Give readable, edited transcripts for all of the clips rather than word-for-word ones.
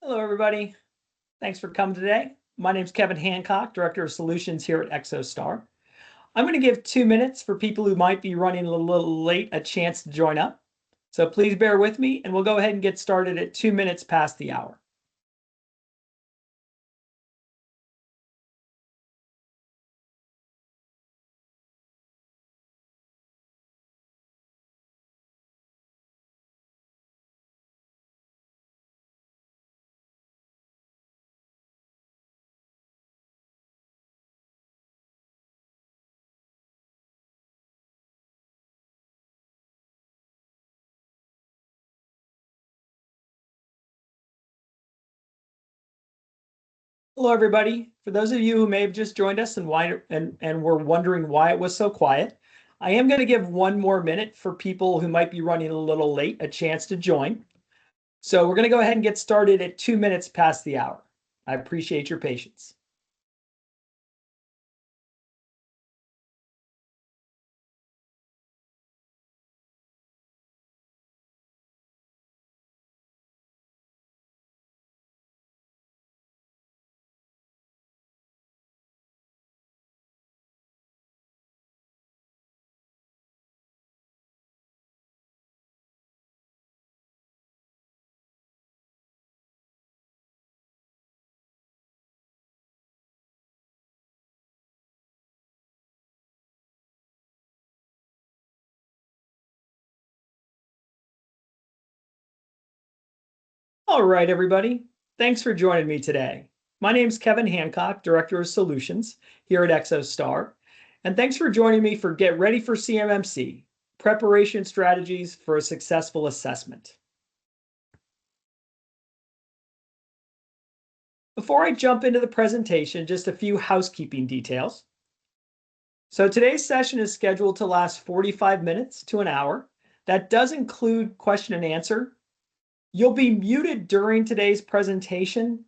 Hello, everybody. Thanks for coming today. My name is Kevin Hancock, Director of Solutions here at Exostar. I'm going to give 2 minutes for people who might be running a little late a chance to join up. So please bear with me, and we'll go ahead and get started at 2 minutes past the hour. Hello, everybody. For those of you who may have just joined us and were wondering why it was so quiet, I am going to give 1 more minute for people who might be running a little late a chance to join. So we're going to go ahead and get started at 2 minutes past the hour. I appreciate your patience. All right, everybody. Thanks for joining me today. My name is Kevin Hancock, Director of Solutions here at Exostar. And thanks for joining me for Get Ready for CMMC, Preparation Strategies for a Successful Assessment. Before I jump into the presentation, just a few housekeeping details. So today's session is scheduled to last 45 minutes to an hour. That does include question and answer. You'll be muted during today's presentation,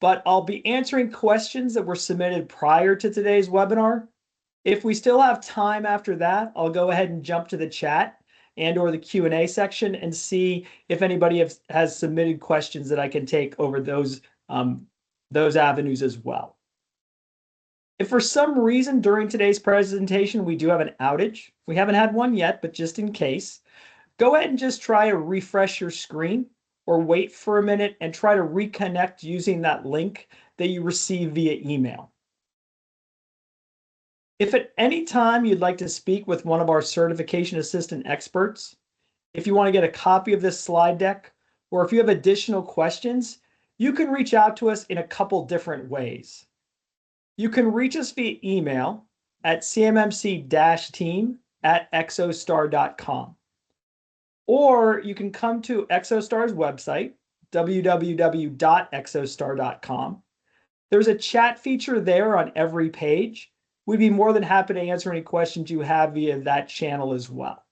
but I'll be answering questions that were submitted prior to today's webinar. If we still have time after that, I'll go ahead and jump to the chat and/or the Q&A section and see if anybody has submitted questions that I can take over those avenues as well. If for some reason during today's presentation we do have an outage, we haven't had one yet, but just in case, go ahead and just try to refresh your screen or wait for a minute and try to reconnect using that link that you received via email. If at any time you'd like to speak with one of our certification assistant experts, if you want to get a copy of this slide deck, or if you have additional questions, you can reach out to us in a couple different ways. You can reach us via email at cmmc-team@exostar.com. Or you can come to Exostar's website, www.exostar.com. There's a chat feature there on every page. We'd be more than happy to answer any questions you have via that channel as well.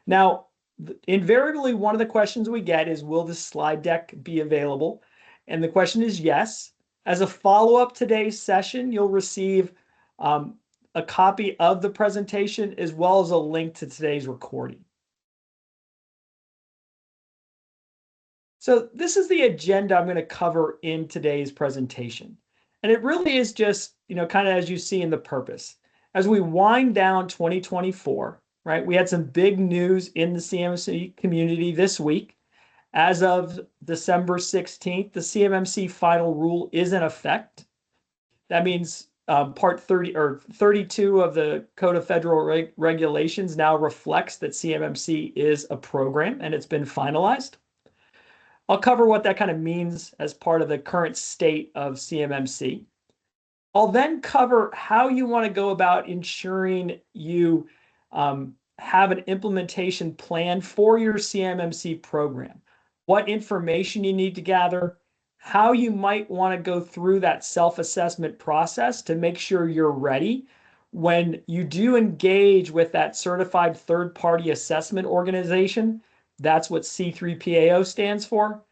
Now, invariably, one of the questions we get is, will this slide deck be available? And the question is yes. As a follow-up today's session, you'll receive a copy of the presentation as well as a link to today's recording. So this is the agenda I'm going to cover in today's presentation. And it really is just, kind of as you see in the purpose. As we wind down 2024, right, we had some big news in the CMMC community this week. As of December 16th, the CMMC final rule is in effect. That means Part 30 or 32 of the Code of Federal Regulations now reflects that CMMC is a program and it's been finalized. I'll cover what that kind of means as part of the current state of CMMC. I'll then cover how you want to go about ensuring you have an implementation plan for your CMMC program, what information you need to gather, how you might want to go through that self-assessment process to make sure you're ready when you do engage with that certified third-party assessment organization. That's what C3PAO stands for.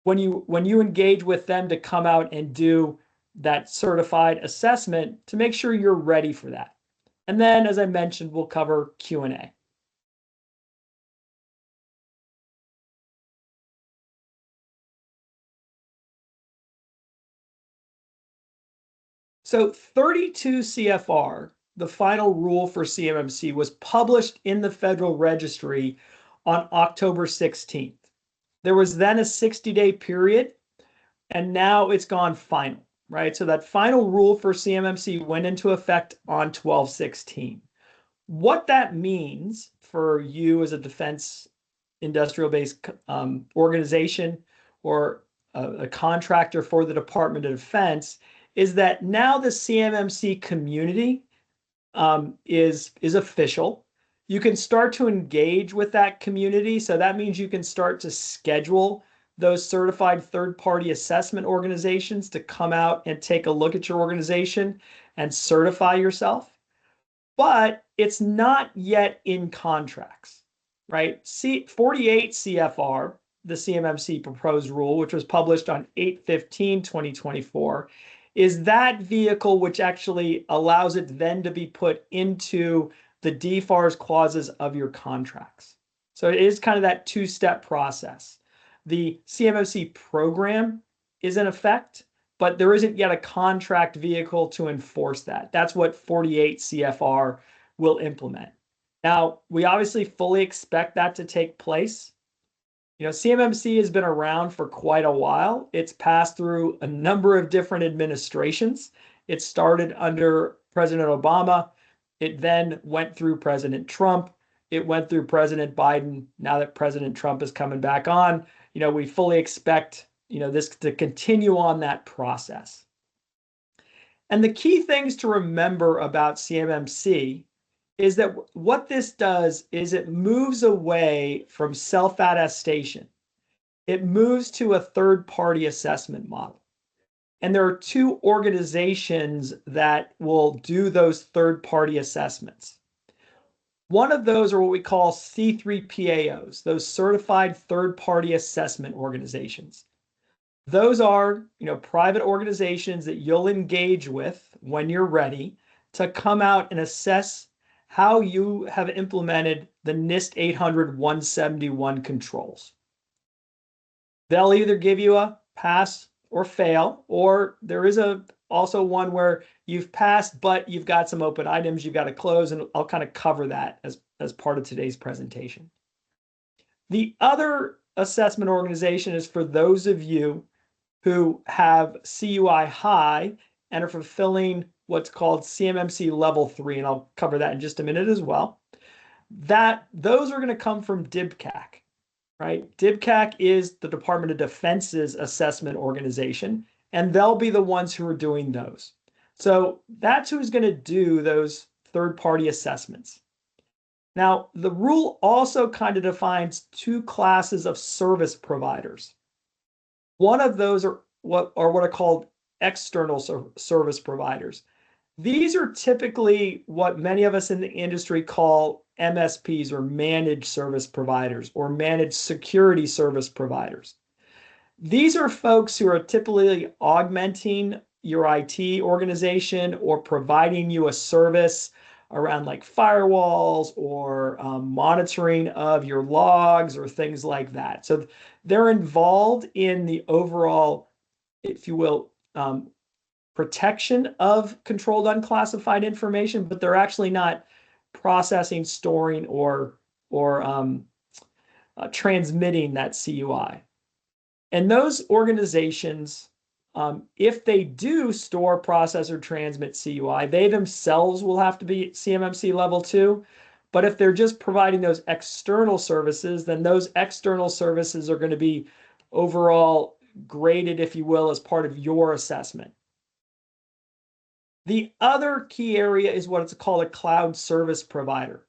When you engage with them to come out and do that certified assessment to make sure you're ready for that. And then, as I mentioned, we'll cover Q&A. So 32 CFR, the final rule for CMMC, was published in the Federal Registry on October 16th. There was then a 60-day period, and now it's gone final, right? So that final rule for CMMC went into effect on 12/16. What that means for you as a defense industrial-based organization or a contractor for the Department of Defense is that now the CMMC community is official. You can start to engage with that community. So that means you can start to schedule those certified third-party assessment organizations to come out and take a look at your organization and certify yourself. But it's not yet in contracts, right? 48 CFR, the CMMC proposed rule, which was published on 8/15/2024, is that vehicle which actually allows it then to be put into the DFARS clauses of your contracts. So it is kind of that two-step process. The CMMC program is in effect, but there isn't yet a contract vehicle to enforce that. That's what 48 CFR will implement. Now, we obviously fully expect that to take place. CMMC has been around for quite a while. It's passed through a number of different administrations. It started under President Obama. It then went through President Trump. It went through President Biden. Now that President Trump is coming back on, we fully expect this to continue on that process. And the key things to remember about CMMC is that what this does is it moves away from self-attestation. It moves to a third-party assessment model. And there are two organizations that will do those third-party assessments. One of those are what we call C3PAOs, those certified third-party assessment organizations. Those are, private organizations that you'll engage with when you're ready to come out and assess how you have implemented the NIST 800-171 controls. They'll either give you a pass or fail, or there is also one where you've passed, but you've got some open items you've got to close, and I'll kind of cover that as part of today's presentation. The other assessment organization is for those of you who have CUI high and are fulfilling what's called CMMC Level 3, and I'll cover that in just a minute as well. Those are going to come from DIBCAC, right? DIBCAC is the Department of Defense's assessment organization, and they'll be the ones who are doing those. So that's who's going to do those third-party assessments. Now, the rule also kind of defines two classes of service providers. One of those are what are called external service providers. These are typically what many of us in the industry call MSPs, or managed service providers, or managed security service providers. These are folks who are typically augmenting your IT organization or providing you a service around like firewalls or monitoring of your logs or things like that. So they're involved in the overall, if you will, protection of controlled unclassified information, but they're actually not processing, storing, or transmitting that CUI. And those organizations, if they do store, process, or transmit CUI, they themselves will have to be CMMC Level 2. But if they're just providing those external services, then those external services are going to be overall graded, if you will, as part of your assessment. The other key area is what it's called a cloud service provider.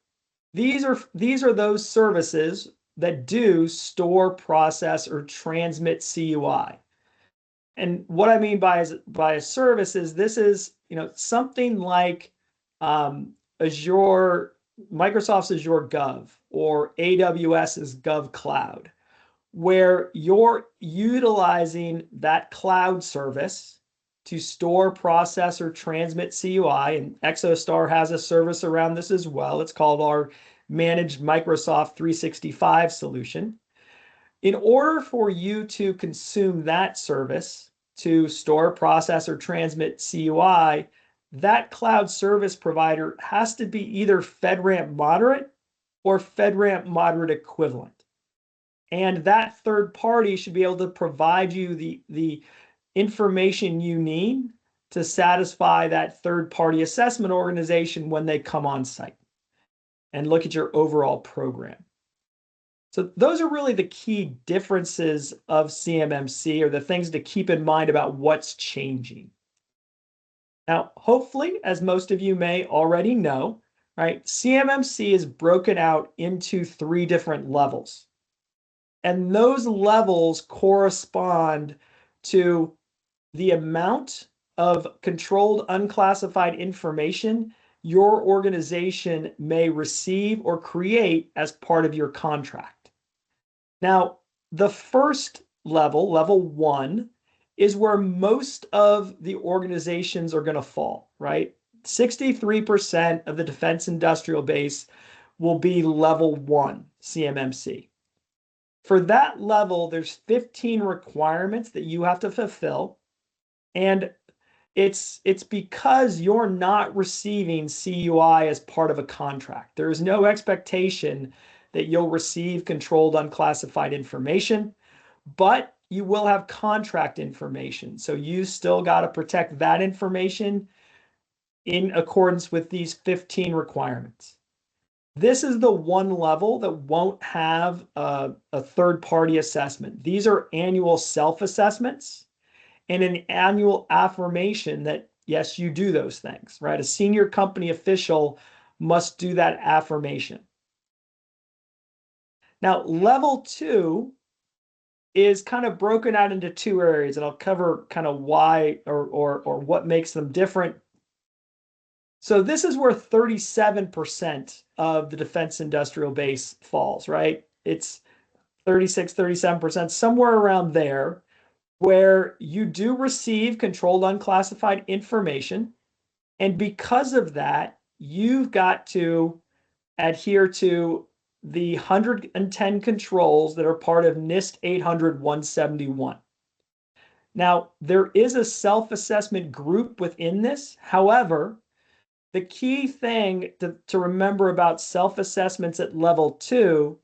These are those services that do store, process, or transmit CUI. And what I mean by a service is this is something like Azure, Microsoft's Azure Gov, or AWS's Gov Cloud, where you're utilizing that cloud service to store, process, or transmit CUI. And Exostar has a service around this as well. It's called our Managed Microsoft 365 solution. In order for you to consume that service, to store, process, or transmit CUI, that cloud service provider has to be either FedRAMP moderate or FedRAMP moderate equivalent. And that third party should be able to provide you the information you need to satisfy that third party assessment organization when they come on site and look at your overall program. So those are really the key differences of CMMC, or the things to keep in mind about what's changing. Now, hopefully, as most of you may already know, right, CMMC is broken out into 3 different levels. And those levels correspond to the amount of controlled unclassified information your organization may receive or create as part of your contract. Now, the first level, level 1, is where most of the organizations are going to fall, right? 63% of the defense industrial base will be level 1 CMMC. For that level, there's 15 requirements that you have to fulfill. And it's because you're not receiving CUI as part of a contract. There is no expectation that you'll receive controlled unclassified information, but you will have contract information. So you still got to protect that information in accordance with these 15 requirements. This is the one level that won't have a third-party assessment. These are annual self-assessments and an annual affirmation that, yes, you do those things, right? A senior company official must do that affirmation. Now, level 2 is kind of broken out into 2 areas, and I'll cover kind of why or what makes them different. So this is where 37% of the defense industrial base falls, right? It's 36, 37%, somewhere around there, where you do receive controlled unclassified information. And because of that, you've got to adhere to the 110 controls that are part of NIST 800-171. Now, there is a self-assessment group within this. However, the key thing to remember about self-assessments at level 2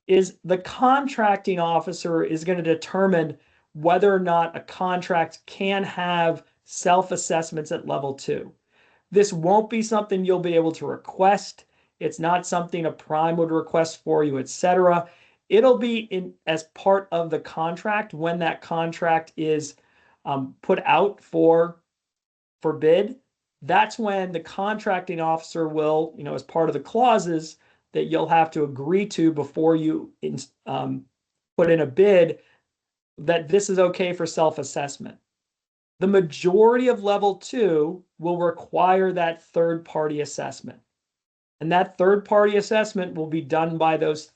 is the contracting officer is going to determine whether or not a contract can have self-assessments at level 2. This won't be something you'll be able to request. It's not something a prime would request for you, etc. It'll be as part of the contract when that contract is put out for bid. That's when the contracting officer will, as part of the clauses that you'll have to agree to before you put in a bid, that this is okay for self-assessment. The majority of level 2 will require that third-party assessment. And that third-party assessment will be done by those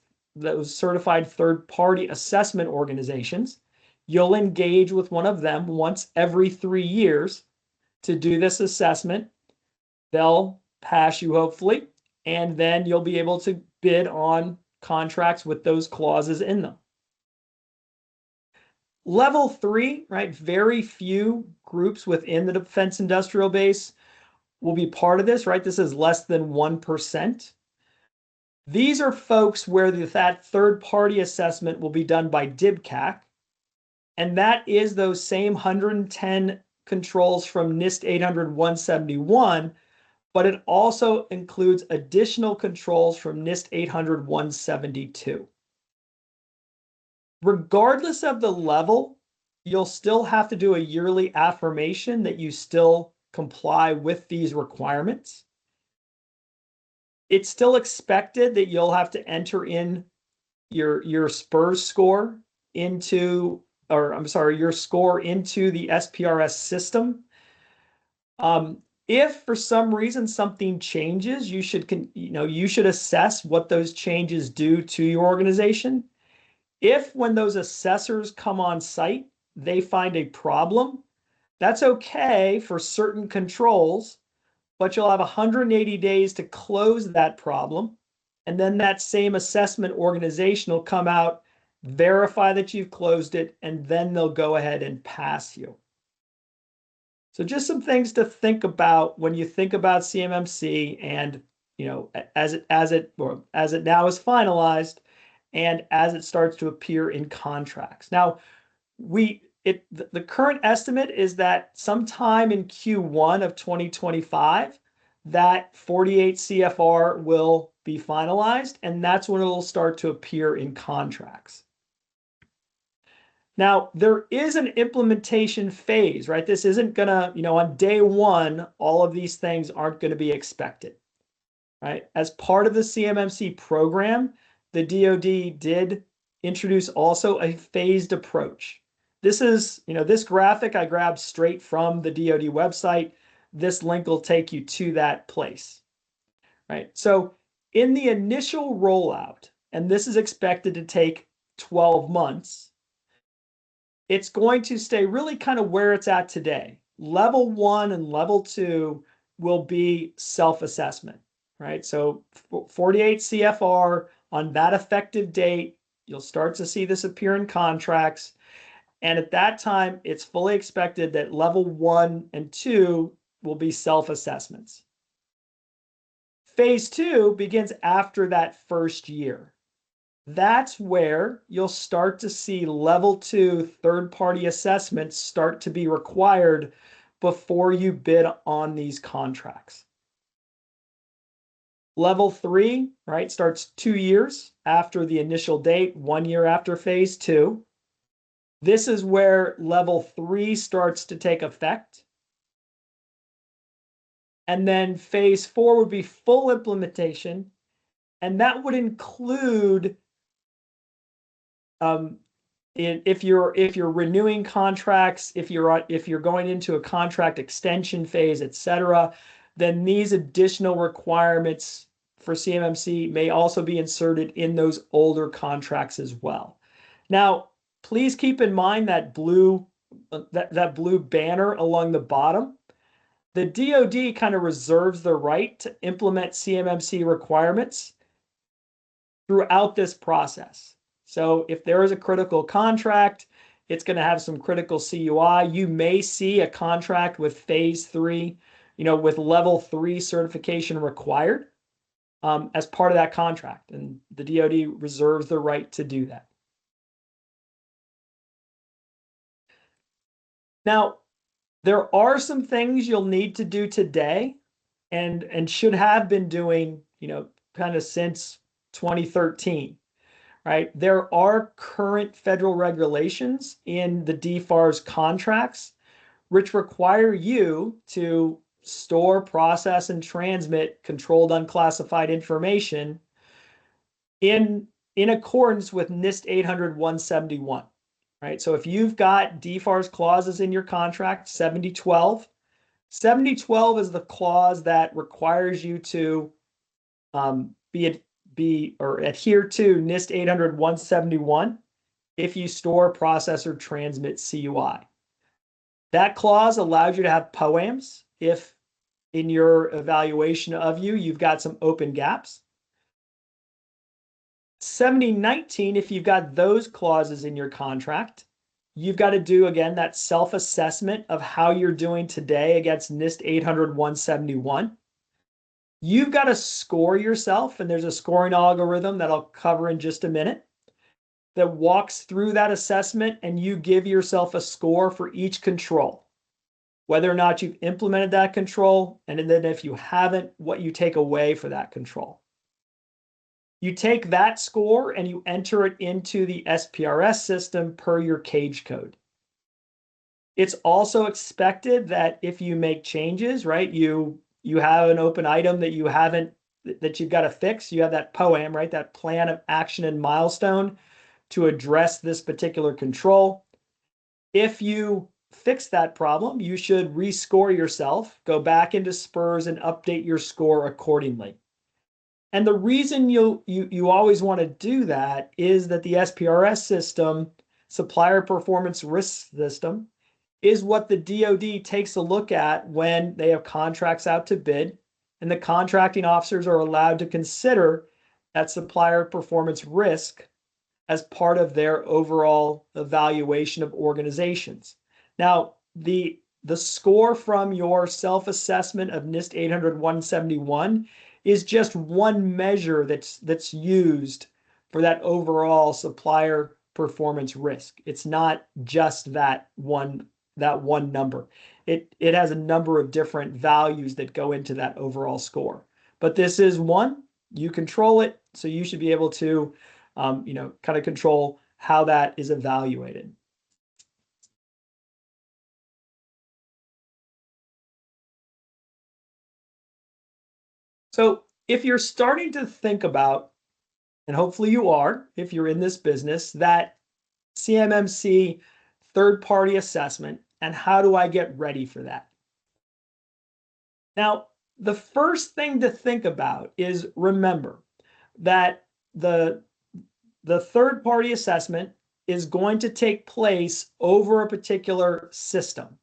certified third-party assessment organizations. You'll engage with one of them once every 3 years to do this assessment. They'll pass you, hopefully, and then you'll be able to bid on contracts with those clauses in them. Level 3, right? Very few groups within the defense industrial base will be part of this, right? This is less than 1%. These are folks where that third-party assessment will be done by DIBCAC, and that is those same 110 controls from NIST 800-171, but it also includes additional controls from NIST 800-172. Regardless of the level, you'll still have to do a yearly affirmation that you still comply with these requirements. It's still expected that you'll have to enter in your SPRS score into, your score into the SPRS system. If for some reason something changes, you should assess what those changes do to your organization. If when those assessors come on site, they find a problem, that's okay for certain controls, but you'll have 180 days to close that problem. And then that same assessment organization will come out, verify that you've closed it, and then they'll go ahead and pass you. So just some things to think about when you think about CMMC and, as it now is finalized and as it starts to appear in contracts. Now, the current estimate is that sometime in Q1 of 2025, that 48 CFR will be finalized, and that's when it'll start to appear in contracts. Now, there is an implementation phase, right? This isn't gonna, on day one, all of these things aren't gonna be expected, right? As part of the CMMC program, the DoD did introduce also a phased approach. This is, this graphic I grabbed straight from the DoD website. This link will take you to that place, right? So in the initial rollout, and this is expected to take 12 months, it's going to stay really kind of where it's at today. Level 1 and level 2 will be self-assessment, right? So 48 CFR on that effective date, you'll start to see this appear in contracts. And at that time, it's fully expected that level 1 and 2 will be self-assessments. Phase 2 begins after that first year. That's where you'll start to see level 2 third-party assessments start to be required before you bid on these contracts. Level 3, right, starts 2 years after the initial date, 1 year after phase 2. This is where level 3 starts to take effect. And then phase 4 would be full implementation, and that would include if you're renewing contracts, if you're going into a contract extension phase, etc., then these additional requirements for CMMC may also be inserted in those older contracts as well. Now, please keep in mind that blue banner along the bottom. The DoD kind of reserves the right to implement CMMC requirements throughout this process. So if there is a critical contract, it's going to have some critical CUI. You may see a contract with phase 3, with level 3 certification required as part of that contract. And the DoD reserves the right to do that. Now, there are some things you'll need to do today and should have been doing, kind of since 2013. Right? There are current federal regulations in the DFARS contracts which require you to store, process, and transmit controlled unclassified information in accordance with NIST 800-171. Right? So if you've got DFARS clauses in your contract, 7012 is the clause that requires you to adhere to NIST 800-171 if you store, process, or transmit CUI. That clause allows you to have POA&Ms if in your evaluation of you've got some open gaps. 7019, if you've got those clauses in your contract, you've got to do, again, that self-assessment of how you're doing today against NIST 800-171. You've got to score yourself, and there's a scoring algorithm that I'll cover in just a minute that walks through that assessment, and you give yourself a score for each control, whether or not you've implemented that control, and then if you haven't, what you take away for that control. You take that score and you enter it into the SPRS system per your cage code. It's also expected that if you make changes, right, you have an open item that you've got to fix. You have that POA&M, right? That plan of action and milestone to address this particular control. If you fix that problem, you should rescore yourself, go back into SPRS and update your score accordingly. And the reason you always want to do that is that the SPRS system, Supplier Performance Risk System, is what the DoD takes a look at when they have contracts out to bid, and the contracting officers are allowed to consider that supplier performance risk as part of their overall evaluation of organizations. Now, the the score from your self-assessment of NIST 800-171 is just one measure that's used for that overall supplier performance risk. It's not just that one number. It has a number of different values that go into that overall score. But this is one, you control it, so you should be able to kind of control how that is evaluated. So if you're starting to think about, and hopefully you are, if you're in this business, that CMMC third-party assessment, and how do I get ready for that? Now, the first thing to think about is remember that the third-party assessment is going to take place over a particular system.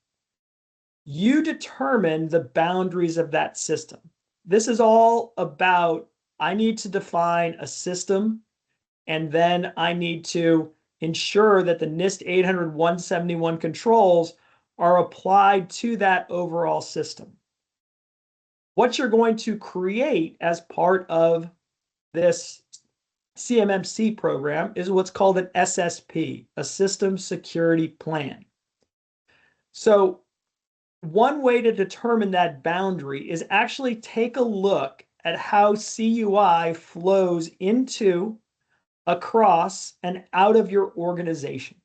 You determine the boundaries of that system. This is all about, I need to define a system, and then I need to ensure that the NIST 800-171 controls are applied to that overall system. What you're going to create as part of this CMMC program is what's called an SSP, a System Security Plan. So one way to determine that boundary is actually take a look at how CUI flows into, across, and out of your organization.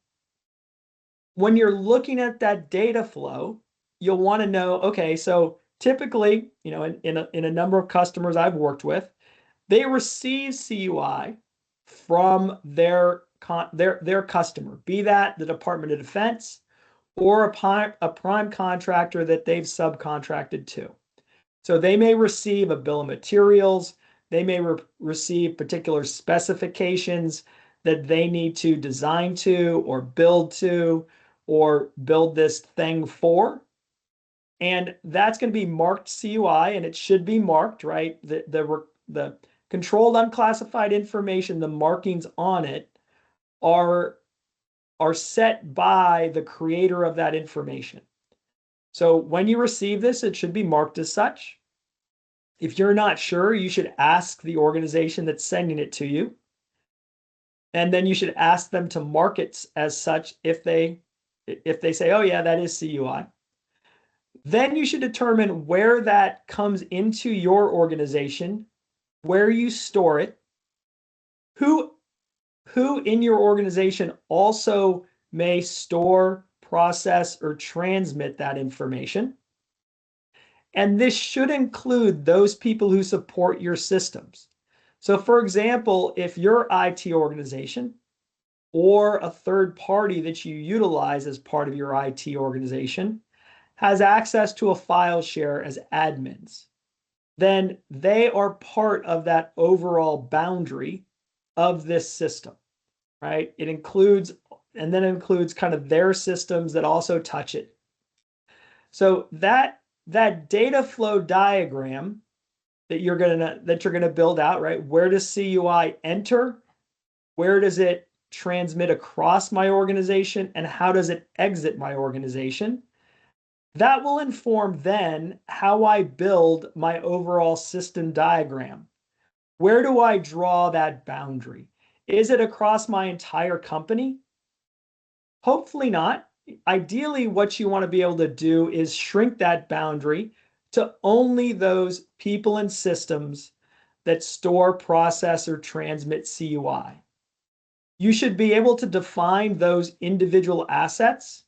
When you're looking at that data flow, you'll want to know, okay, so typically, in a number of customers I've worked with, they receive CUI from their customer, be that the Department of Defense or a prime contractor that they've subcontracted to. So they may receive a bill of materials, they may receive particular specifications that they need to design to or build this thing for. And that's going to be marked CUI, and it should be marked, right? The controlled unclassified information, the markings on it are set by the creator of that information. So when you receive this, it should be marked as such. If you're not sure, you should ask the organization that's sending it to you. And then you should ask them to mark it as such if they say, oh yeah, that is CUI. Then you should determine where that comes into your organization, where you store it, who in your organization also may store, process, or transmit that information. And this should include those people who support your systems. So for example, if your IT organization or a third party that you utilize as part of your IT organization has access to a file share as admins, then they are part of that overall boundary of this system, right? It includes kind of their systems that also touch it. So that data flow diagram that you're gonna build out, right? Where does CUI enter? Where does it transmit across my organization? And how does it exit my organization? That will inform then how I build my overall system diagram. Where do I draw that boundary? Is it across my entire company? Hopefully not. Ideally, what you want to be able to do is shrink that boundary to only those people and systems that store, process, or transmit CUI. You should be able to define those individual assets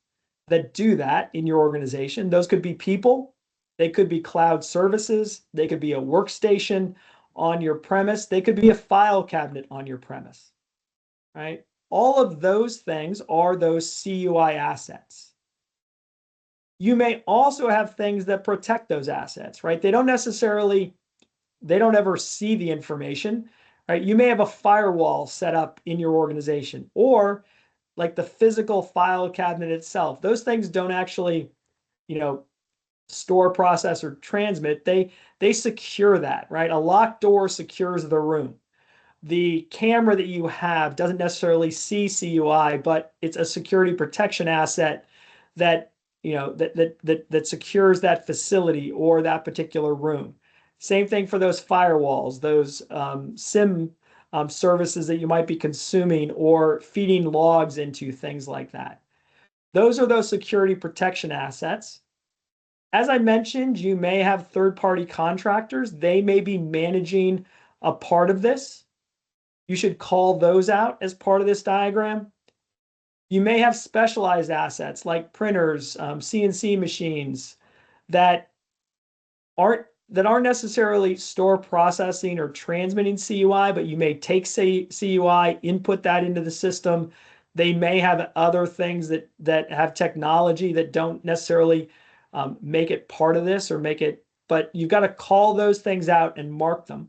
that do that in your organization. Those could be people, they could be cloud services, they could be a workstation on your premise, they could be a file cabinet on your premise, right? All of those things are those CUI assets. You may also have things that protect those assets, right? They don't ever see the information, right? You may have a firewall set up in your organization, or like the physical file cabinet itself. Those things don't actually, store, process, or transmit. They secure that, right? A locked door secures the room. The camera that you have doesn't necessarily see CUI, but it's a security protection asset that that secures that facility or that particular room. Same thing for those firewalls, those SIM services that you might be consuming or feeding logs into, things like that. Those are those security protection assets. As I mentioned, you may have third-party contractors. They may be managing a part of this. You should call those out as part of this diagram. You may have specialized assets like printers, CNC machines that aren't necessarily store processing or transmitting CUI, but you may take CUI, input that into the system. They may have other things that have technology that don't necessarily make it part of this or make it, but you've got to call those things out and mark them.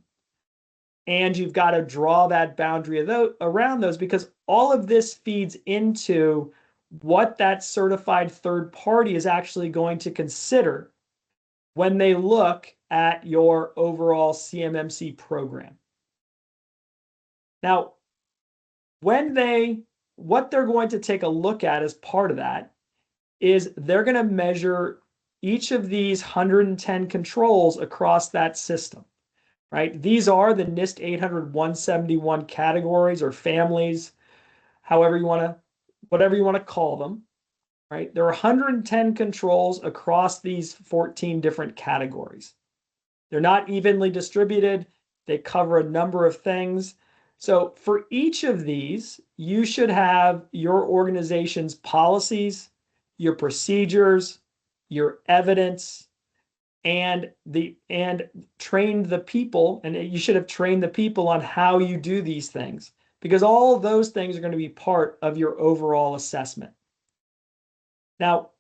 And you've got to draw that boundary around those, because all of this feeds into what that certified third party is actually going to consider when they look at your overall CMMC program. Now, what they're going to take a look at as part of that is they're going to measure each of these 110 controls across that system, right? These are the NIST 800-171 categories or families, whatever you want to call them, right? There are 110 controls across these 14 different categories. They're not evenly distributed. They cover a number of things. So for each of these, you should have your organization's policies, your procedures, your evidence, and trained the people, and you should have trained the people on how you do these things, because all of those things are going to be part of your overall assessment. Now,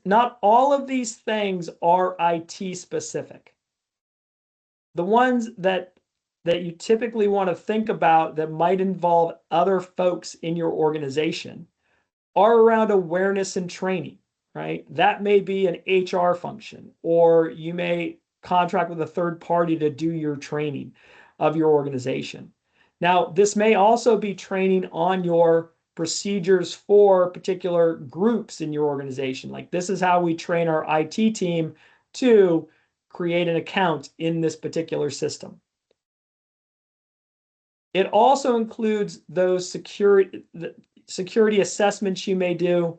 not all of these things are IT specific. The ones that you typically want to think about that might involve other folks in your organization are around awareness and training, right? That may be an HR function, or you may contract with a third party to do your training of your organization. Now, this may also be training on your procedures for particular groups in your organization. Like, this is how we train our IT team to create an account in this particular system. It also includes those security assessments you may do,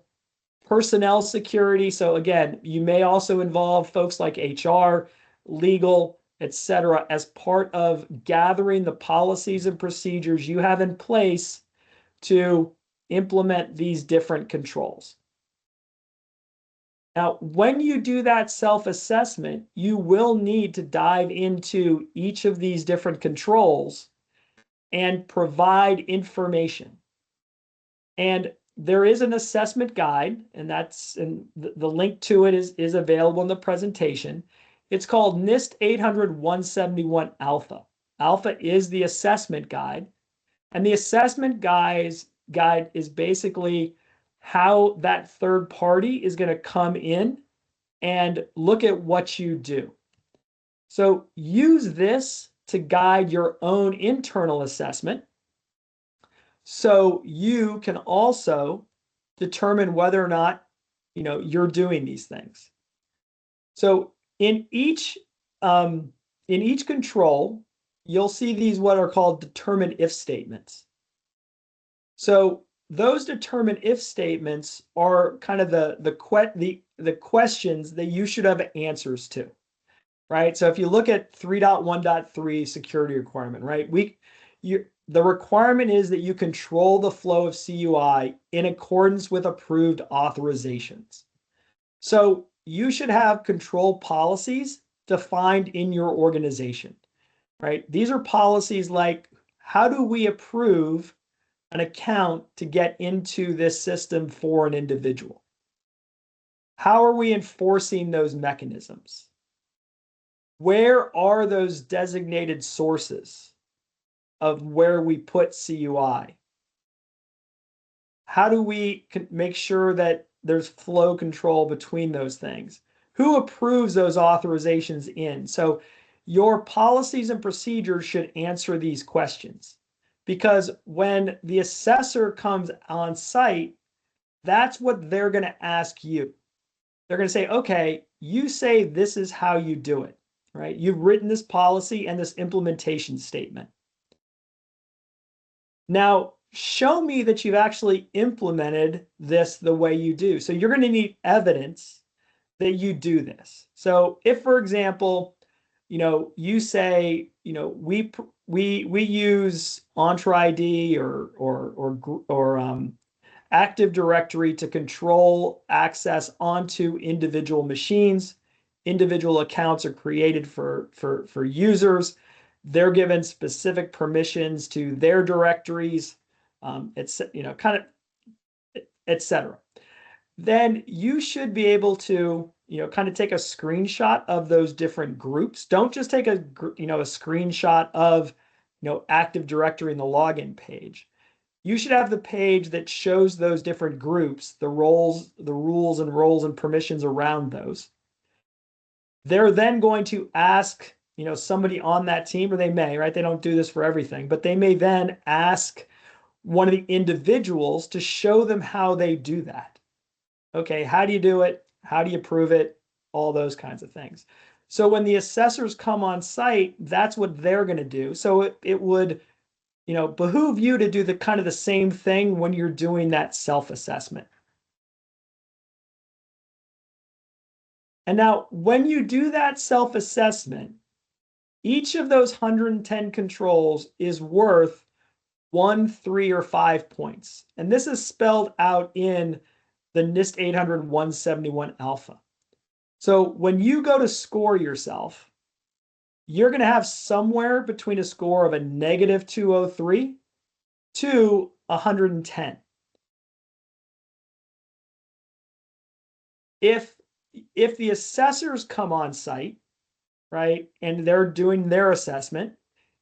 personnel security. So again, you may also involve folks like HR, legal, etc., as part of gathering the policies and procedures you have in place to implement these different controls. Now, when you do that self-assessment, you will need to dive into each of these different controls and provide information. And there is an assessment guide, and the link to it is available in the presentation. It's called NIST 800-171 Alpha. Alpha is the assessment guide, and the assessment guide is basically how that third party is going to come in and look at what you do. So use this to guide your own internal assessment, so you can also determine whether or not you're doing these things. So in each control, you'll see these what are called determine if statements. So those determine if statements are kind of the questions that you should have answers to, right? So if you look at 3.1.3 security requirement, right? The requirement is that you control the flow of CUI in accordance with approved authorizations. So you should have control policies defined in your organization, right? These are policies like, how do we approve an account to get into this system for an individual? How are we enforcing those mechanisms? Where are those designated sources of where we put CUI? How do we make sure that there's flow control between those things? Who approves those authorizations in? So your policies and procedures should answer these questions, because when the assessor comes on site, that's what they're going to ask you. they're going to say, okay, you say this is how you do it, right? You've written this policy and this implementation statement. Now, show me that you've actually implemented this the way you do. So you're going to need evidence that you do this. So if, for example, you say, we use Entra ID or Active Directory to control access onto individual machines. Individual accounts are created for users. They're given specific permissions to their directories, it's kind of etc. Then you should be able to kind of take a screenshot of those different groups. Don't just take a screenshot of Active Directory in the login page. You should have the page that shows those different groups, the rules and permissions around those. They're then going to ask, somebody on that team, or they may, right? They don't do this for everything, but they may then ask one of the individuals to show them how they do that. Okay, how do you do it? How do you prove it? All those kinds of things. So when the assessors come on site, that's what they're going to do. So it would behoove you to do the kind of the same thing when you're doing that self-assessment. And now when you do that self-assessment, each of those 110 controls is worth 1, 3, or 5 points. And this is spelled out in the NIST 800-171 alpha. So when you go to score yourself, you're going to have somewhere between a score of a negative 203 to 110. If the assessors come on site, right, and they're doing their assessment,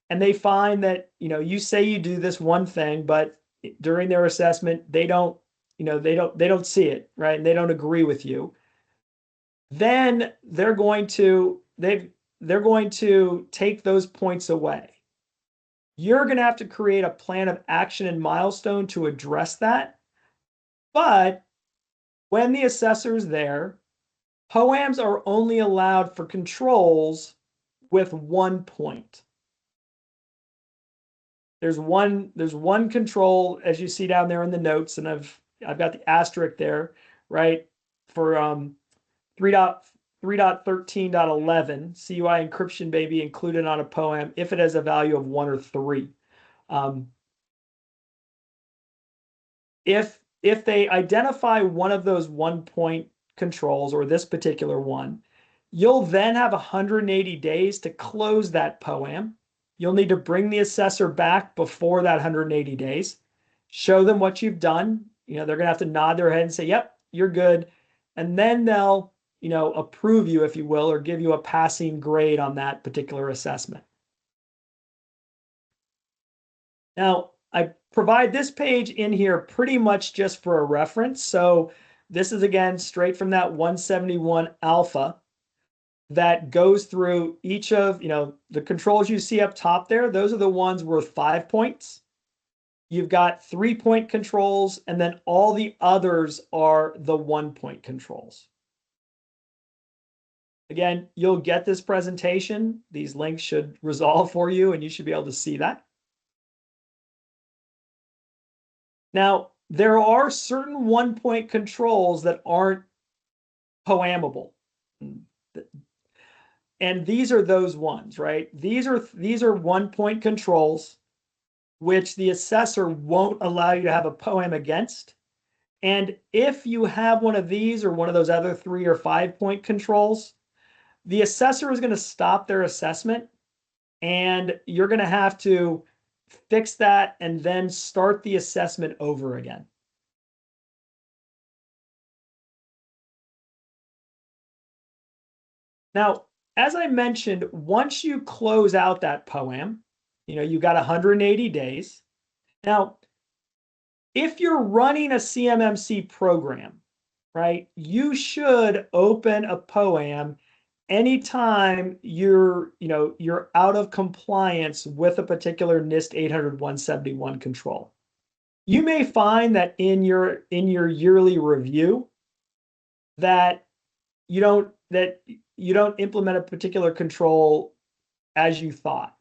and they find that you say you do this one thing, but during their assessment they don't see it, right, and they don't agree with you, then they're going to take those points away. You're going to have to create a plan of action and milestone to address that. But when the assessor's there, POAMs are only allowed for controls with 1 point. There's one control, as you see down there in the notes, and I've got the asterisk there, right, for 3.13.11, CUI encryption may be included on a POAM if it has a value of 1 or 3. If they identify one of those 1 point controls, or this particular one, you'll then have 180 days to close that POAM. You'll need to bring the assessor back before that 180 days, show them what you've done. They're going to have to nod their head and say, yep, you're good. And then they'll approve you, if you will, or give you a passing grade on that particular assessment. Now, I provide this page in here pretty much just for a reference. So this is, again, straight from that 171 alpha that goes through each of, the controls you see up top there. Those are the ones worth 5 points. You've got 3-point controls, and then all the others are the 1-point controls. Again, you'll get this presentation. These links should resolve for you, and you should be able to see that. Now, there are certain 1-point controls that aren't POAMable. And these are those ones, right? These are 1-point controls which the assessor won't allow you to have a POAM against. And if you have one of these or one of those other 3 or 5-point controls, the assessor is going to stop their assessment, and you're going to have to fix that and then start the assessment over again. Now, as I mentioned, once you close out that POAM, you've got 180 days. Now, if you're running a CMMC program, right, you should open a POAM anytime you're out of compliance with a particular NIST 800-171 control. You may find that in your yearly review that you don't implement a particular control as you thought.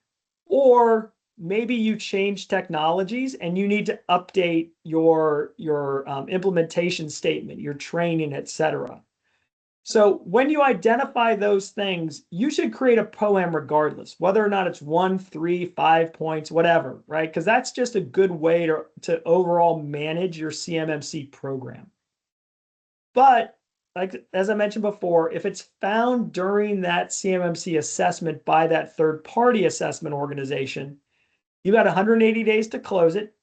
Or maybe you change technologies and you need to update your implementation statement, your training, etc. So when you identify those things, you should create a POAM regardless, whether or not it's 1, 3, 5 points, whatever, right? Because that's just a good way to overall manage your CMMC program. But like as I mentioned before, if it's found during that CMMC assessment by that third-party assessment organization, you got 180 days to close it.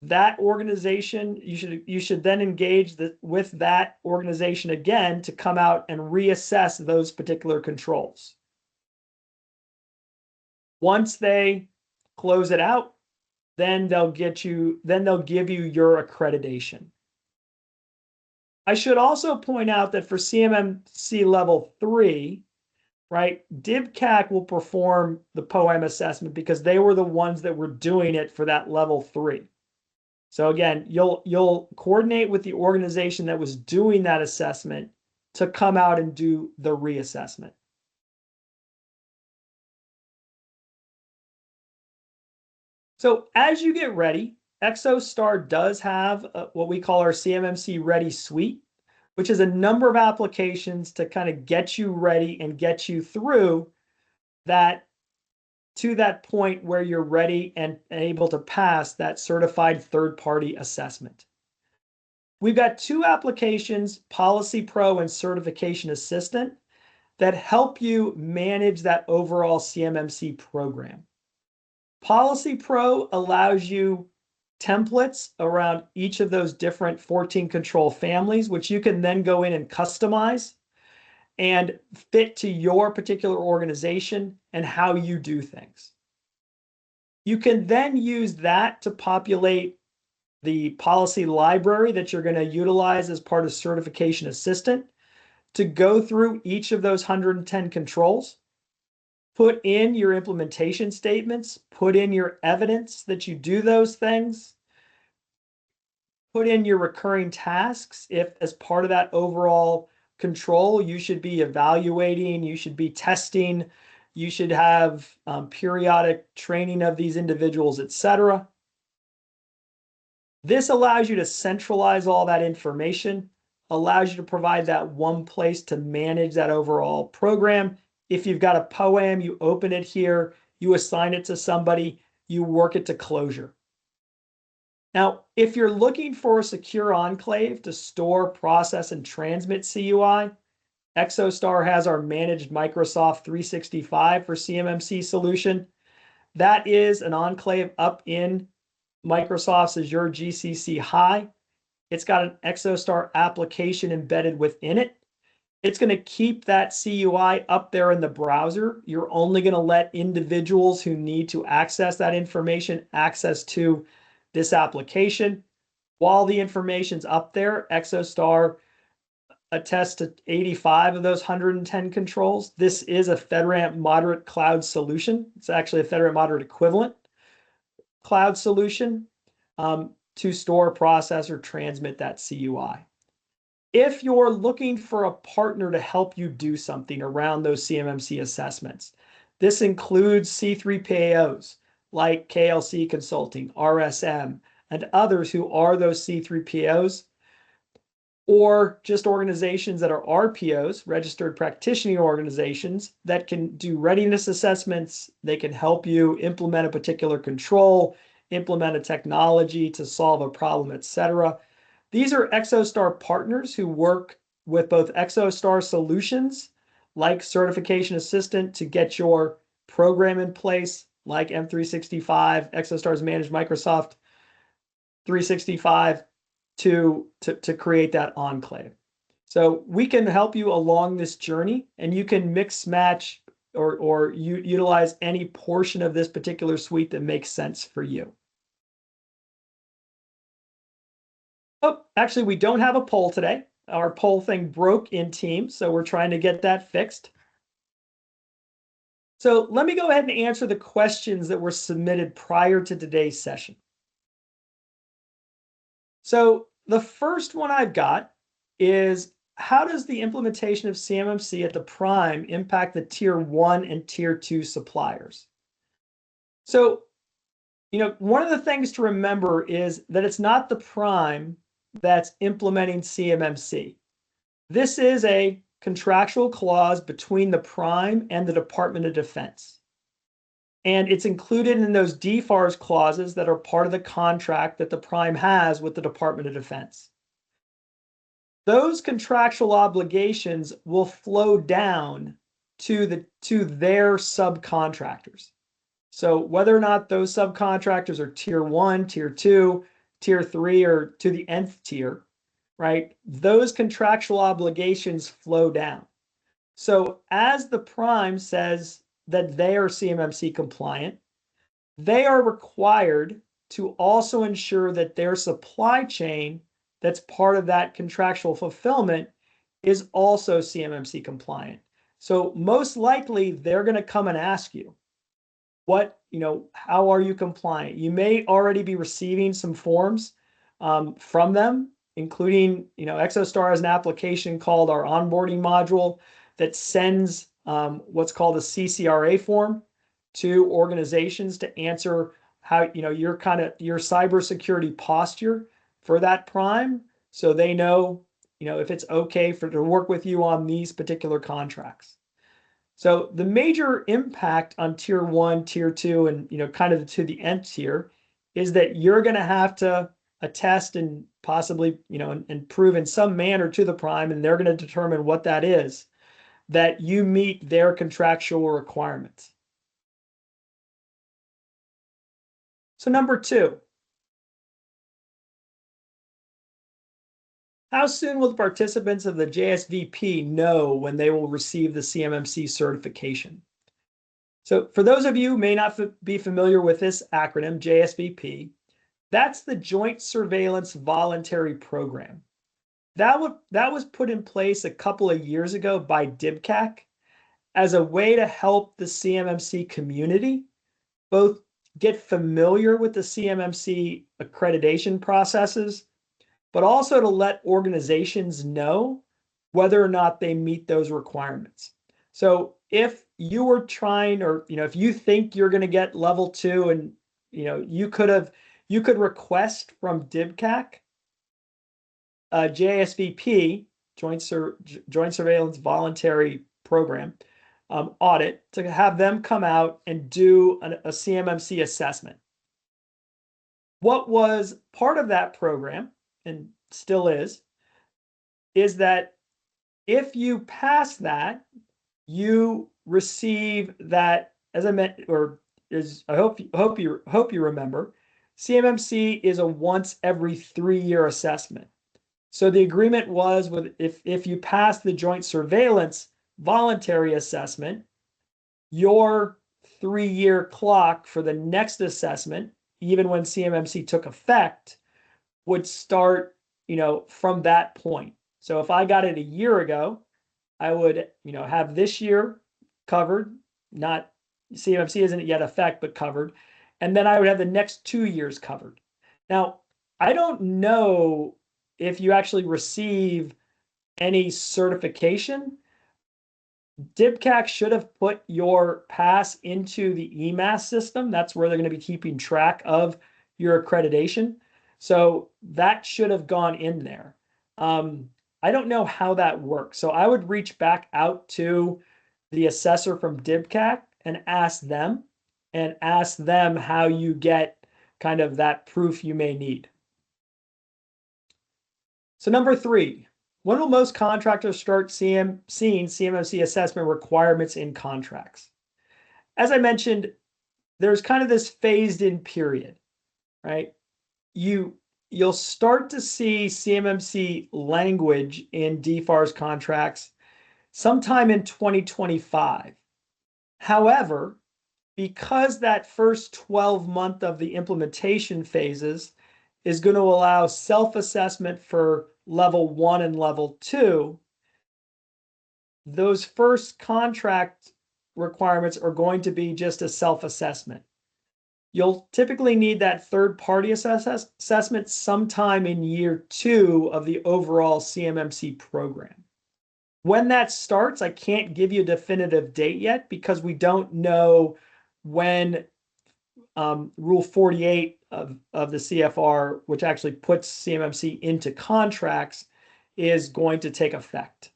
That organization, you should then engage with that organization again to come out and reassess those particular controls. Once they close it out, then they'll give you your accreditation. I should also point out that for CMMC level 3, right, DIBCAC will perform the POAM assessment because they were the ones that were doing it for that level 3. So again, you'll coordinate with the organization that was doing that assessment to come out and do the reassessment. So as you get ready, Exostar does have what we call our CMMC Ready Suite, which is a number of applications to kind of get you ready and get you through that to that point where you're ready and able to pass that certified third-party assessment. We've got 2 applications, Policy Pro and Certification Assistant, that help you manage that overall CMMC program. Policy Pro allows you templates around each of those different 14 control families, which you can then go in and customize and fit to your particular organization and how you do things. You can then use that to populate the policy library that you're going to utilize as part of Certification Assistant to go through each of those 110 controls, put in your implementation statements, put in your evidence that you do those things, put in your recurring tasks. If as part of that overall control, you should be evaluating, you should be testing, you should have periodic training of these individuals, etc. This allows you to centralize all that information, allows you to provide that one place to manage that overall program. If you've got a POAM, you open it here, you assign it to somebody, you work it to closure. Now, if you're looking for a secure enclave to store, process, and transmit CUI, Exostar has our managed Microsoft 365 for CMMC solution. That is an enclave up in Microsoft's Azure GCC High. It's got an Exostar application embedded within it. It's going to keep that CUI up there in the browser. You're only going to let individuals who need to access that information access to this application. While the information's up there, Exostar attests to 85 of those 110 controls. This is a FedRAMP moderate cloud solution. It's actually a FedRAMP moderate equivalent cloud solution to store, process, or transmit that CUI. If you're looking for a partner to help you do something around those CMMC assessments, this includes C3PAOs like KLC Consulting, RSM, and others who are those C3PAOs, or just organizations that are RPOs, registered practitioner organizations, that can do readiness assessments. They can help you implement a particular control, implement a technology to solve a problem, etc. These are Exostar partners who work with both Exostar solutions like Certification Assistant to get your program in place, like M365, Exostar's managed Microsoft 365 to create that enclave. So we can help you along this journey, and you can mix, match, or utilize any portion of this particular suite that makes sense for you. Oh, actually, we don't have a poll today. Our poll thing broke in Teams, so we're trying to get that fixed. So let me go ahead and answer the questions that were submitted prior to today's session. So the first one I've got is, how does the implementation of CMMC at the prime impact the tier 1 and tier 2 suppliers? So, one of the things to remember is that it's not the prime that's implementing CMMC. This is a contractual clause between the prime and the Department of Defense. And it's included in those DFARS clauses that are part of the contract that the prime has with the Department of Defense. Those contractual obligations will flow down to their subcontractors. So whether or not those subcontractors are tier 1, tier 2, tier 3, or to the nth tier, right? Those contractual obligations flow down. So as the prime says that they are CMMC compliant, they are required to also ensure that their supply chain that's part of that contractual fulfillment is also CMMC compliant. So most likely they're going to come and ask you, how are you compliant? You may already be receiving some forms from them, including, Exostar has an application called our onboarding module that sends what's called a CCRA form to organizations to answer how, your cybersecurity posture for that prime, so they know, if it's okay to work with you on these particular contracts. So the major impact on tier 1, tier 2, and kind of to the nth tier is that you're going to have to attest and possibly, and prove in some manner to the prime, and they're going to determine what that is, that you meet their contractual requirements. So number 2, how soon will the participants of the JSVP know when they will receive the CMMC certification? So for those of you who may not be familiar with this acronym, JSVP, that's the Joint Surveillance Voluntary Program. That was put in place a couple of years ago by DFARS as a way to help the CMMC community both get familiar with the CMMC accreditation processes, but also to let organizations know whether or not they meet those requirements. So if you were trying, or if you think you're going to get level 2, and you could request from DFARS a JSVP, Joint Surveillance Voluntary Program, audit, to have them come out and do a CMMC assessment. What was part of that program, and still is that if you pass that, you receive that, as I meant, or is, I hope you remember, CMMC is a once every 3-year assessment. So the agreement was with if you pass the joint surveillance voluntary assessment, your 3-year clock for the next assessment, even when CMMC took effect, would start, from that point. So if I got it a year ago, I would, have this year covered, not CMMC isn't yet effect, but covered. And then I would have the next 2 years covered. Now, I don't know if you actually receive any certification. DFARS should have put your pass into the EMAS system. That's where they're going to be keeping track of your accreditation. So that should have gone in there. I don't know how that works. So I would reach back out to the assessor from DFARS and ask them how you get kind of that proof you may need. So number 3, when will most contractors start seeing CMMC assessment requirements in contracts? As I mentioned, there's kind of this phased in period, right? You'll start to see CMMC language in DFARS contracts sometime in 2025. However, because that first 12-month of the implementation phases is going to allow self-assessment for level 1 and level 2, those first contract requirements are going to be just a self-assessment. You'll typically need that third-party assessment sometime in year 2 of the overall CMMC program. When that starts, I can't give you a definitive date yet because we don't know when Rule 48 of the CFR, which actually puts CMMC into contracts, is going to take effect.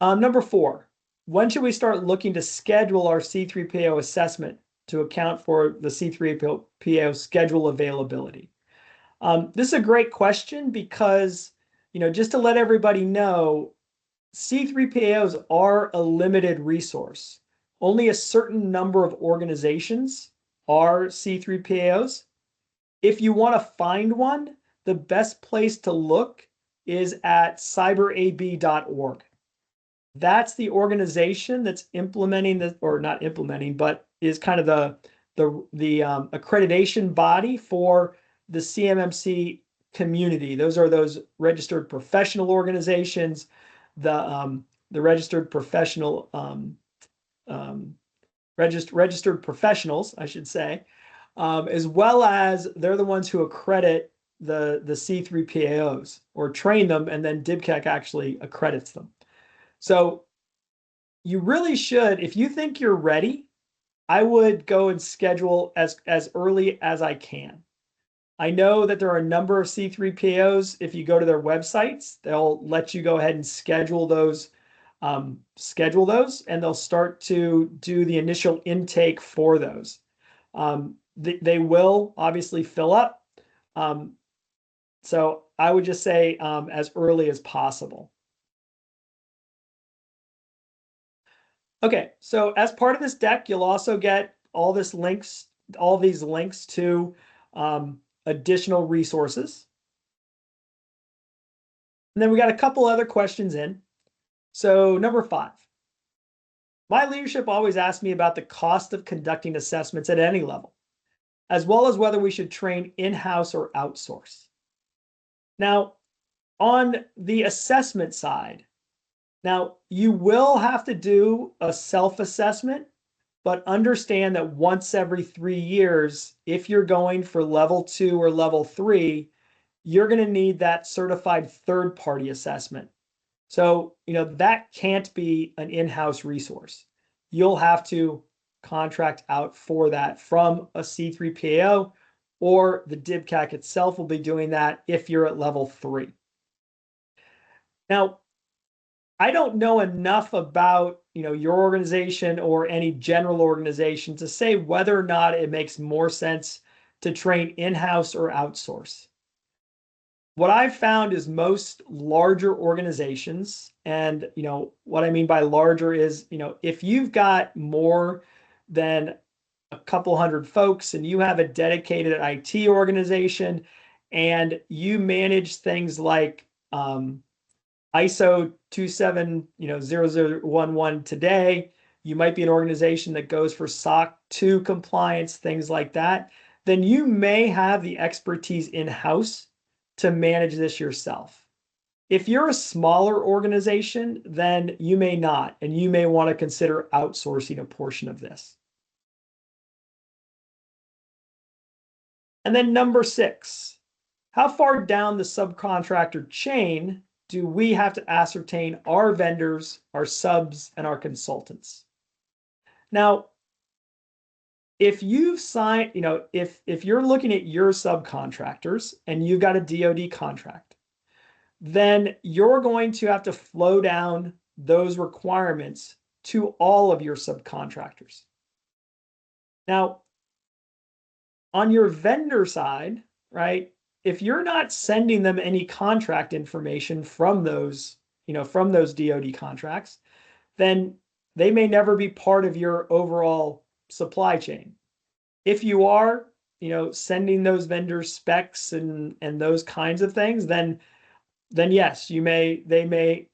Number 4, when should we start looking to schedule our C3PO assessment to account for the C3PO schedule availability? This is a great question because, just to let everybody know, C3POs are a limited resource. Only a certain number of organizations are C3POs. If you want to find one, the best place to look is at cyberab.org. That's the organization that's implementing this, or not implementing, but is kind of the accreditation body for the CMMC community. Those are those registered professional organizations, the registered professional registered professionals, I should say, as well as they're the ones who accredit the C3PAOs or train them, and then DIBCAC actually accredits them. So you really should, if you think you're ready, I would go and schedule as early as I can. I know that there are a number of C3PAOs. If you go to their websites, they'll let you go ahead and schedule those, and they'll start to do the initial intake for those. They will obviously fill up. So I would just say as early as possible. Okay, so as part of this deck, you'll also get all these links to additional resources. And then we got a couple other questions in. So number 5, my leadership always asks me about the cost of conducting assessments at any level, as well as whether we should train in-house or outsource. Now, on the assessment side, now you will have to do a self-assessment, but understand that once every 3 years, if you're going for level 2 or level 3, you're going to need that certified third-party assessment. So, that can't be an in-house resource. You'll have to contract out for that from a C3PAO, or the DIBCAC itself will be doing that if you're at level 3. Now, I don't know enough about your organization or any general organization to say whether or not it makes more sense to train in-house or outsource. What I've found is most larger organizations, and what I mean by larger is if you've got more than a couple hundred folks and you have a dedicated IT organization and you manage things like ISO 27011 today, you might be an organization that goes for SOC 2 compliance, things like that, then you may have the expertise in-house to manage this yourself. If you're a smaller organization, then you may not, and you may want to consider outsourcing a portion of this. And then number 6, how far down the subcontractor chain do we have to ascertain our vendors, our subs, and our consultants? Now, if you've signed, if you're looking at your subcontractors and you've got a DoD contract, then you're going to have to flow down those requirements to all of your subcontractors. Now, on your vendor side, right, if you're not sending them any contract information from those, from those DoD contracts, then they may never be part of your overall supply chain. If you are, sending those vendors specs and those kinds of things, then yes, you may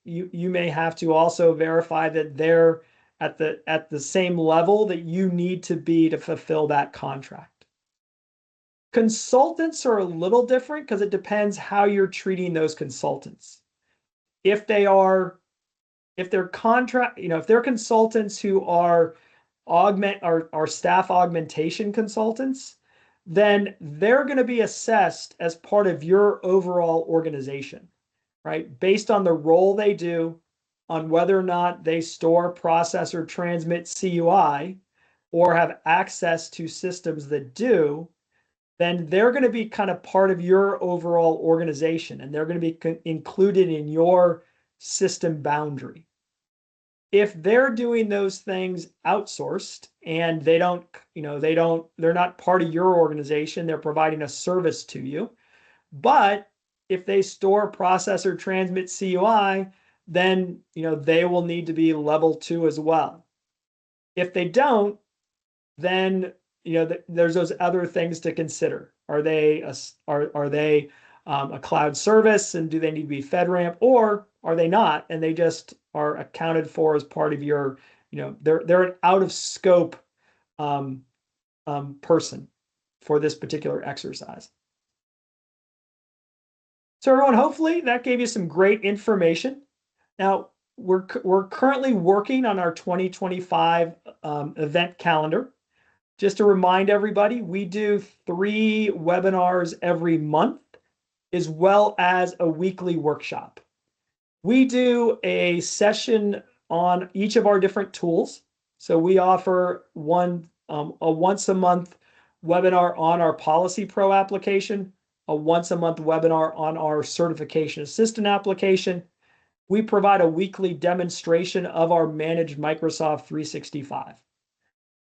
have to also verify that they're at the same level that you need to be to fulfill that contract. Consultants are a little different because it depends how you're treating those consultants. If they're consultants who are staff augmentation consultants, then they're going to be assessed as part of your overall organization. right? Based on the role they do, on whether or not they store, process, or transmit CUI, or have access to systems that do, then they're going to be kind of part of your overall organization, and they're going to be included in your system boundary. If they're doing those things outsourced and they don't, they're not part of your organization, they're providing a service to you. But if they store, process, or transmit CUI, then they will need to be level 2 as well. If they don't, then there's those other things to consider. Are they a cloud service, and do they need to be FedRAMP, or are they not, and they just are accounted for as part of your, they're an out of scope person for this particular exercise. So everyone, hopefully that gave you some great information. Now, we're currently working on our 2025 event calendar. Just to remind everybody, we do 3 webinars every month, as well as a weekly workshop. We do a session on each of our different tools. So we offer a once a month webinar on our Policy Pro application, a once a month webinar on our Certification Assistant application. We provide a weekly demonstration of our managed Microsoft 365.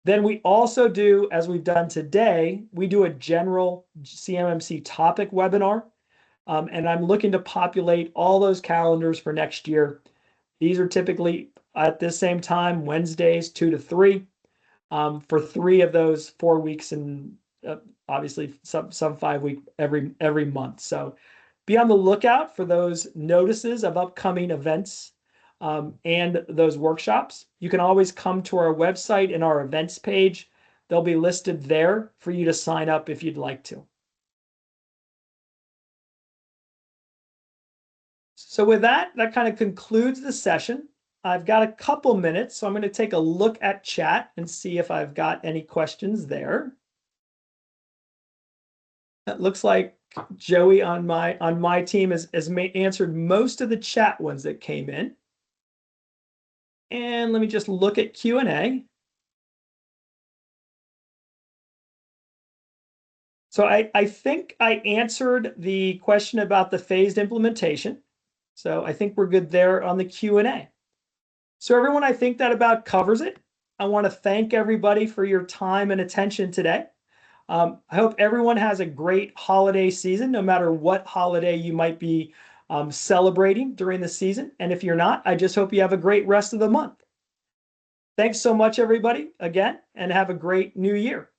Then we also do, as we've done today, we do a general CMMC topic webinar. And I'm looking to populate all those calendars for next year. These are typically at this same time, Wednesdays, 2 to 3, for 3 of those 4 weeks, and obviously some 5 week every month. So be on the lookout for those notices of upcoming events and those workshops. You can always come to our website and our events page. They'll be listed there for you to sign up if you'd like to. So with that kind of concludes the session. I've got a couple minutes, so I'm going to take a look at chat and see if I've got any questions there. It looks like Joey on my team has answered most of the chat ones that came in. And let me just look at Q&A. So I think I answered the question about the phased implementation. So I think we're good there on the Q&A. So everyone, I think that about covers it. I want to thank everybody for your time and attention today. I hope everyone has a great holiday season, no matter what holiday you might be celebrating during the season. And if you're not, I just hope you have a great rest of the month. Thanks so much, everybody, again, and have a great new year.